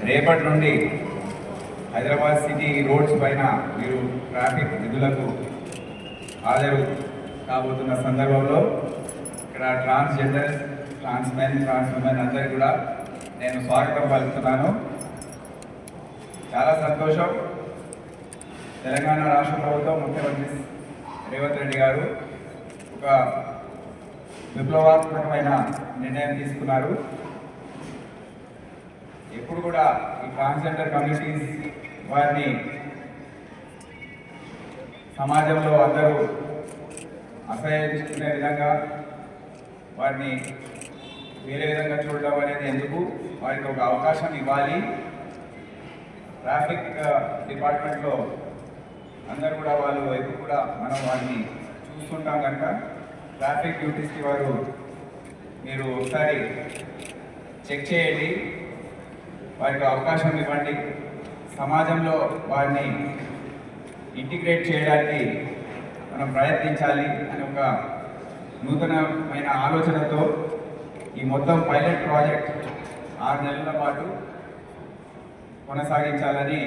రేపటి నుండి Hyderabad city roads పైన మీరు ట్రాఫిక్ విధులకు హాజరు కాబోతున్న సందర్భంలో ఇక్కడ ట్రాన్స్జెండర్స్, ట్రాన్స్మెన్, ట్రాన్స్వుమెన్ అందరికీ కూడా నేను స్వాగతం పలుకుతున్నాను. చాలా సంతోషం. తెలంగాణ రాష్ట్ర ప్రభుత్వం ముఖ్యమంత్రి రేవంత్ రెడ్డి గారు ఒక విప్లవాత్మకమైన నిర్ణయం తీసుకున్నారు. ఎప్పుడు కూడా ఈ ట్రాన్స్జెండర్ కమ్యూనిటీస్ వారిని సమాజంలో అందరూ అసహ్యించుకునే విధంగా వారిని వేరే విధంగా చూడడం అనేది ఎందుకు, వారికి ఒక అవకాశం ఇవ్వాలి. ట్రాఫిక్ డిపార్ట్మెంట్లో అందరూ కూడా వాళ్ళు ఎప్పుడు కూడా మనం వారిని చూస్తుంటాం కనుక ట్రాఫిక్ డ్యూటీస్కి వారు మీరు ఒకసారి చెక్ చేయండి, వారికి అవకాశం ఇవ్వండి. సమాజంలో వారిని ఇంటిగ్రేట్ చేయడానికి మనం ప్రయత్నించాలి అని ఒక నూతనమైన ఆలోచనతో ఈ మొత్తం పైలట్ ప్రాజెక్ట్ 6 నెలల పాటు కొనసాగించాలని.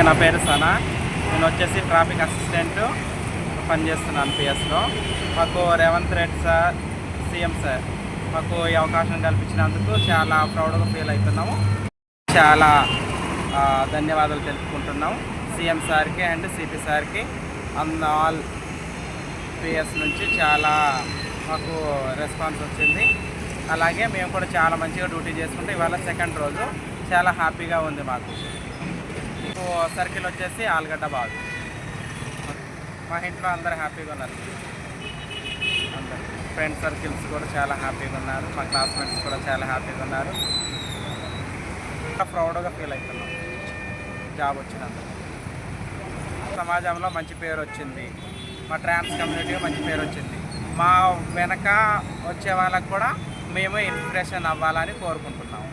నా పేరు సనా, నేను వచ్చేసి ట్రాఫిక్ అసిస్టెంట్ పనిచేస్తున్నాను పిఎస్లో. మాకు Revanth Reddy sir, CM sir మాకు ఈ అవకాశం కల్పించినందుకు చాలా ప్రౌడ్గా ఫీల్ అవుతున్నాము. చాలా ధన్యవాదాలు తెలుపుకుంటున్నాము సీఎం సార్కి అండ్ సిపి సార్కి. ఆల్ పిఎస్ నుంచి చాలా మాకు రెస్పాన్స్ వచ్చింది. అలాగే మేము కూడా చాలా మంచిగా డ్యూటీ చేసుకుంటే ఇవాళ సెకండ్ రోజు చాలా హ్యాపీగా ఉంది మాకు. సర్కిల్ వచ్చేసి ఆలుగడ్డ బాగు. మా ఇంట్లో అందరూ హ్యాపీగా ఉన్నారు. అందరు ఫ్రెండ్ సర్కిల్స్ కూడా చాలా హ్యాపీగా ఉన్నారు. మా క్లాస్మేట్స్ కూడా చాలా హ్యాపీగా ఉన్నారు. ప్రౌడ్గా ఫీల్ అవుతున్నాం జాబ్ వచ్చినందుకు. సమాజంలో మంచి పేరు వచ్చింది, మా ట్రాన్స్ కమ్యూనిటీకి మంచి పేరు వచ్చింది. మా వెనక వచ్చే వాళ్ళకు కూడా మేము ఇన్స్పిరేషన్ అవ్వాలని కోరుకుంటున్నాము.